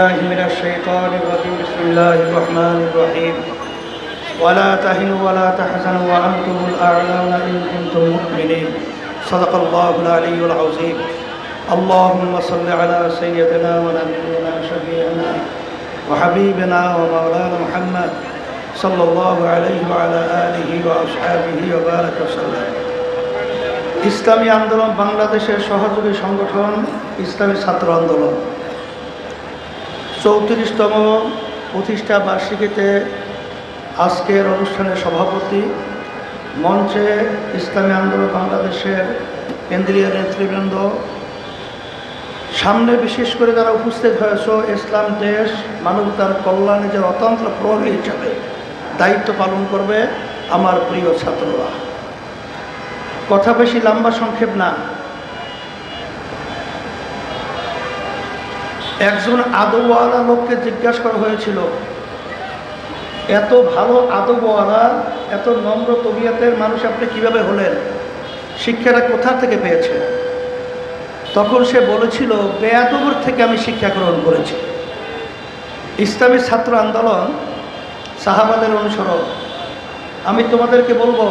الله من الشيطان الرجيم بسم الله الرحمن الرحيم ولا تهنوا ولا تحزنوا وأنتم الأعلون إن كنتم مؤمنين صدق الله العلي العظيم اللهم صل على سيدنا ونبينا شفيعنا وحبيبنا ومولانا محمد صلى الله عليه وعلى آله وأصحابه وبارك وسلم ইসলামী আন্দোলন বাংলাদেশের সহযোগী সংগঠন ইসলামী ছাত্র আন্দোলন 34তম প্রতিষ্ঠা বার্ষিকীতে আজকের অনুষ্ঠানের সভাপতি মঞ্চে ইসলামী আন্দোলন বাংলাদেশের কেন্দ্রীয় নেতৃবৃন্দ, সামনে বিশেষ করে যারা উপস্থিত হয়েছ, ইসলাম দেশ মানবতার কল্যাণে যে অতন্ত্র প্রহরী হিসাবে দায়িত্ব পালন করবে আমার প্রিয় ছাত্ররা। কথা বেশি লম্বা সংক্ষেপ না। একজন আদবওয়ালা লোককে জিজ্ঞাসা করা হয়েছিল, এত ভালো আদবওয়ালা, এত নম্র তবিয়তের মানুষ আপনি কিভাবে হলেন, শিক্ষাটা কোথা থেকে পেয়েছেন? তখন সে বলেছিল, বেয়াদবের থেকে আমি শিক্ষা গ্রহণ করেছি। ইসলামী ছাত্র আন্দোলন সাহাবাদের অনুসরণ। আমি তোমাদেরকে বলবো,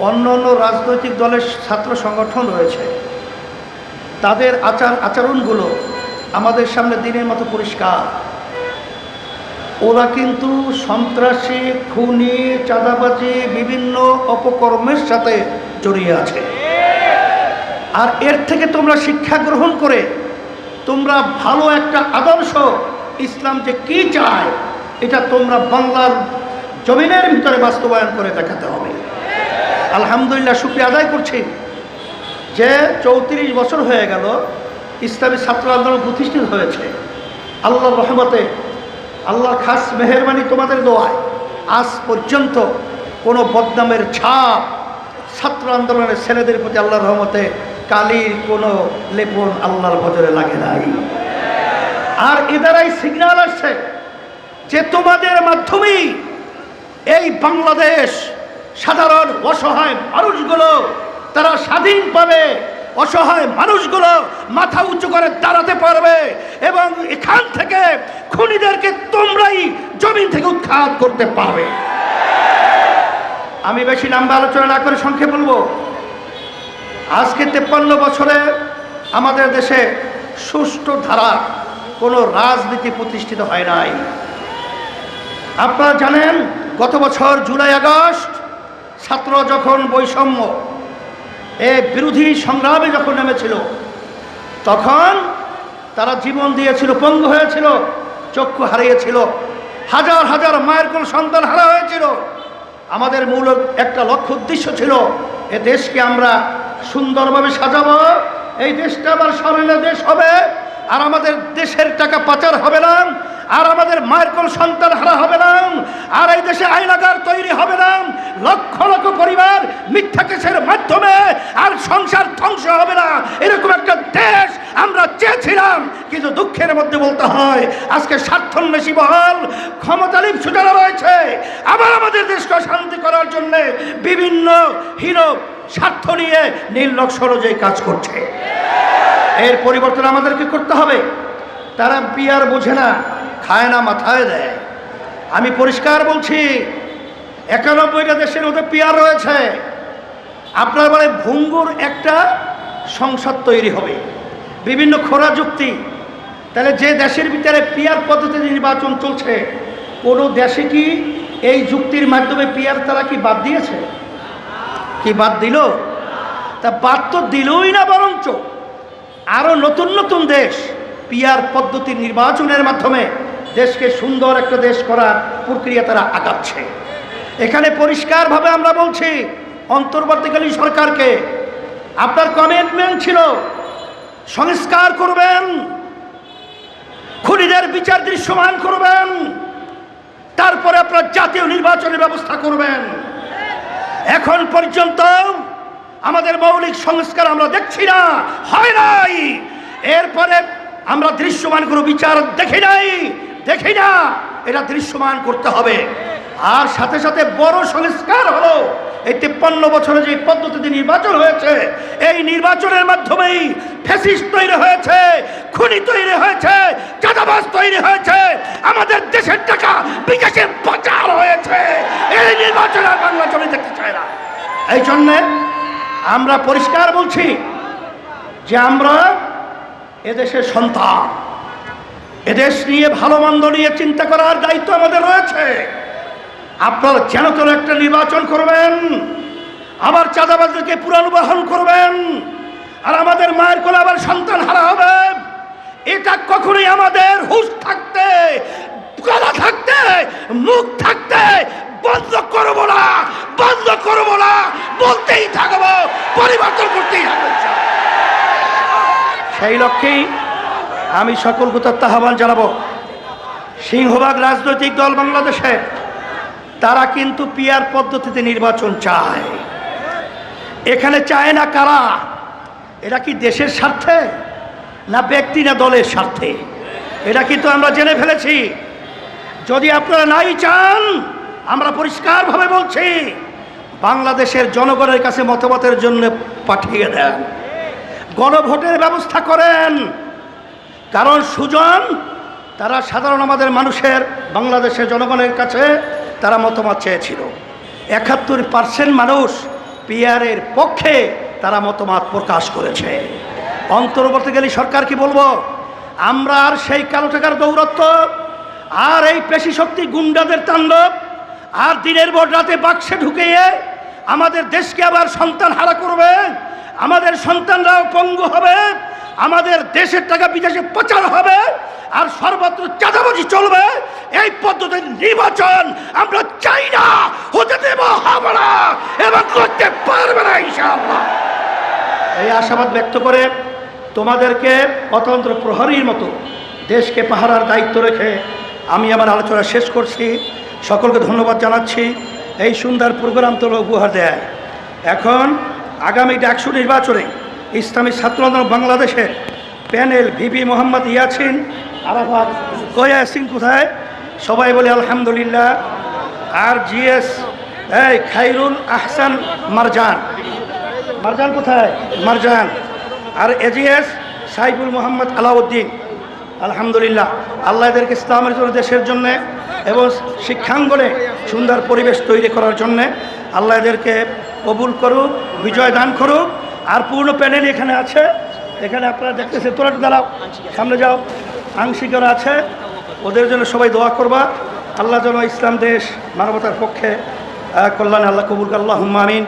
অন্য অন্য রাজনৈতিক দলের ছাত্র সংগঠন রয়েছে, তাদের আচরণগুলো আমাদের সামনে দিনের মতো পরিষ্কার। ওরা কিন্তু সন্ত্রাসী, খুনি, চাঁদাবাজি, বিভিন্ন অপকর্মের সাথে জড়িয়ে আছে। আর এর থেকে তোমরা শিক্ষা গ্রহণ করে তোমরা ভালো একটা আদর্শ, ইসলাম যে কি চায়, এটা তোমরা বাংলার জমিনের ভিতরে বাস্তবায়ন করে দেখাতে হবে। আলহামদুলিল্লাহ, শুকরিয়া আদায় করছি যে 34 বছর হয়ে গেল ইসলামী ছাত্র আন্দোলন প্রতিষ্ঠিত হয়েছে। আল্লাহর রহমতে, আল্লাহর খাস মেহেরবানি, তোমাদের দোয়ায় আজ পর্যন্ত কোনো বদনামের ছাপ ছাত্র আন্দোলনের ছেলেদের প্রতি আল্লাহর রহমতে কালির কোনো লেপন আল্লাহর ভজরে লাগে নাই। আর এদারাই সিগন্যাল আসছে যে তোমাদের মাধ্যমেই এই বাংলাদেশ সাধারণ অসহায় মানুষগুলো তারা স্বাধীনভাবে, অসহায় মানুষগুলো মাথা উঁচু করে দাঁড়াতে পারবে এবং এখান থেকে খুনিদেরকে তোমরাই জমিন থেকে উৎখাত করতে পারবে। আমি বেশি লম্বা আলোচনা না করে সংক্ষেপে বলবো, আজকে 53 বছরে আমাদের দেশে সুষ্ঠু ধারা কোনো রাজনীতি প্রতিষ্ঠিত হয় নাই। আপনারা জানেন, গত বছর জুলাই আগস্ট ছাত্র যখন বৈষম্য বিরোধী সংগ্রামে যখন নেমেছিল, তখন তারা জীবন দিয়েছিল, পঙ্গু হয়েছিল, চক্ষু হারিয়েছিল, হাজার হাজার মায়ের কোন সন্তান হারা হয়েছিল। আমাদের মূল একটা লক্ষ্য উদ্দেশ্য ছিল, এ দেশকে আমরা সুন্দরভাবে সাজাবো, এই দেশটা আবার স্বর্ণের দেশ হবে, আর আমাদের দেশের টাকা পাচার হবে না, আর আমাদের মায়ের কোন সন্তান হারা হবে না, আর এই দেশে আইনাগার তৈরি হবে না, লক্ষ লক্ষ পরিবার মিথ্যা কেসের মাধ্যমে আর সংসার ধ্বংস হবে না, এরকম একটা দেশ আমরা চেয়েছিলাম। কিন্তু দুঃখের মধ্যে বলতে হয়, আজকে স্বার্থন্বেষী বহল ক্ষমতালিপ্ত যারা রয়েছে, আবার আমাদের দেশকে শান্তি করার জন্য বিভিন্ন হীন স্বার্থ নিয়ে নির্লক্ষ্য সরজে কাজ করছে। এর পরিবর্তন আমাদেরকে করতে হবে। তারা পিয়ার বোঝে না, খায় না, মাথায় দেয়। আমি পরিষ্কার বলছি, 91টা দেশের মধ্যে পিয়ার রয়েছে। আপনার বলে ভঙ্গুর একটা সংসদ তৈরি হবে, বিভিন্ন খোরা যুক্তি। তাহলে যে দেশের ভিতরে পিয়ার পদ্ধতিতে নির্বাচন চলছে, কোনো দেশে কি এই যুক্তির মাধ্যমে পিয়ার তারা কি বাদ দিয়েছে? কি বাদ দিল? তা বাদ তো দিলই না, বরঞ্চ আরো নতুন নতুন দেশ পিয়ার পদ্ধতির নির্বাচনের মাধ্যমে দেশকে সুন্দর একটা দেশ করার প্রক্রিয়া তারা আগাচ্ছে। এখানে পরিষ্কারভাবে আমরা বলছি, অন্তর্বর্তীকালীন সরকারকে আপনার কমিটমেন্ট ছিল সংস্কার করবেন, খুনিদের বিচার দৃশ্যমান করবেন, তারপরে আপনার জাতীয় নির্বাচনের ব্যবস্থা করবেন। এখন পর্যন্ত আমাদের মৌলিক সংস্কার আমরা দেখছি না, হয় নাই। এরপরে আমরা দৃশ্যমান কোনো বিচার দেখি না, এটা দৃশ্যমান করতে হবে। আর সাথে সাথে বড় সংস্কার হলো এই 53 বছরে যে পদ্ধতিতে নির্বাচন হয়েছে, এই নির্বাচনের মাধ্যমেই ফ্যাসিস্ট তৈরি হয়েছে, খুনি তৈরি হয়েছে, চাঁদাবাজ তৈরি হয়েছে, আমাদের দেশের টাকা বিদেশে পাচার হয়েছে। এই নির্বাচন আর বাংলা জমি দেখতে চায় না। এই জন্যে আমরা পরিষ্কার বলছি যে আমরা এদেশের সন্তান, এদেশ নিয়ে ভালো মন্দ নিয়ে চিন্তা করার দায়িত্ব আমাদের রয়েছে। আপনারা যেন তেন একটা নির্বাচন করবেন, আবার চাঁদাবাজদেরকে পুনর্বাহন করবেন, আর আমাদের মায়ের কোলে আবার সন্তান হারা হবে, এটা কখনোই আমাদের হুঁশ থাকতে, গলা থাকতে, মুখ থাকতে বন্ধ করবো না, বন্ধ করবো না, বলতেই থাকবো, পরিবর্তন করতেই থাকবো। সেই লক্ষ্যেই আমি সকল গোত্রের আহ্বান জানাবো। সিংহভাগ রাজনৈতিক দল বাংলাদেশে তারা কিন্তু পিআর পদ্ধতিতে নির্বাচন চায়। এখানে চায় না কারা? এটা কি দেশের স্বার্থে, না ব্যক্তি, না দলের স্বার্থে? এটা কিন্তু আমরা জেনে ফেলেছি। যদি আপনারা নাই চান, আমরা পরিষ্কারভাবে বলছি, বাংলাদেশের জনগণের কাছে মতামতের জন্য পাঠিয়ে দেন, গণভোটের ব্যবস্থা করেন। কারণ সুজন তারা সাধারণ আমাদের মানুষের, বাংলাদেশের জনগণের কাছে তারা মতামত চেয়েছিল। 71% মানুষ পিআরের পক্ষে তারা মতামত প্রকাশ করেছে। অন্তর্বর্তীকালী সরকার কি বলবো? আমরা আর সেই কালো টাকার দৌরত্ব, আর এই পেশি শক্তি গুন্ডাদের তাণ্ডব, আর দিনের পর রাতে বাক্সে ঢুকিয়ে আমাদের দেশকে আবার সন্তান হারা করবে, আমাদের সন্তানরাও পঙ্গু হবে, আমাদের দেশের টাকা বিদেশে পাচার হবে, আর সর্বত্র চাঁদাবাজি চলবে, এই পদ্ধতির নির্বাচন আমরা চাই না, হতে দেব হবে না এবং করতে পারবে না ইনশাআল্লাহ। এই আশাবাদ ব্যক্ত করে তোমাদেরকে অতন্ত্র প্রহরীর মতো দেশকে পাহারার দায়িত্ব রেখে আমি আমার আলোচনা শেষ করছি। সকলকে ধন্যবাদ জানাচ্ছি এই সুন্দর প্রোগ্রাম তোলা উপহার দেয়। এখন আগামী ডাকসু নির্বাচনে ইসলামী ছাত্র আন্দোলন বাংলাদেশের প্যানেল ভিপি মোহাম্মদ ইয়াছিন আরাফাত ইয়াসিন কোথায়? সবাই বলে আলহামদুলিল্লাহ। আর জিএস এই খাইরুল আহসান মারজান, মারজান কোথায়? মারজান। আর এজিএস সাইফুল মোহাম্মদ আলাউদ্দিন, আলহামদুলিল্লাহ। আল্লাহ এদেরকে ইসলামের জন্য, দেশের জন্য এবং শিক্ষাঙ্গনে সুন্দর পরিবেশ তৈরি করার জন্যে আল্লাহ এদেরকে কবুল করুক, বিজয় দান করুক। আর পূর্ণ প্যানেল এখানে আছে, এখানে আপনারা দেখতেছে, তোরা দাঁড়াও, সামনে যাও, আংশিকরা আছে, ওদের জন্য সবাই দোয়া করবা। আল্লাহ যেন ইসলাম দেশ মানবতার পক্ষে কল্যাণে আল্লাহ কবুল, আল্লাহুম্মা আমিন।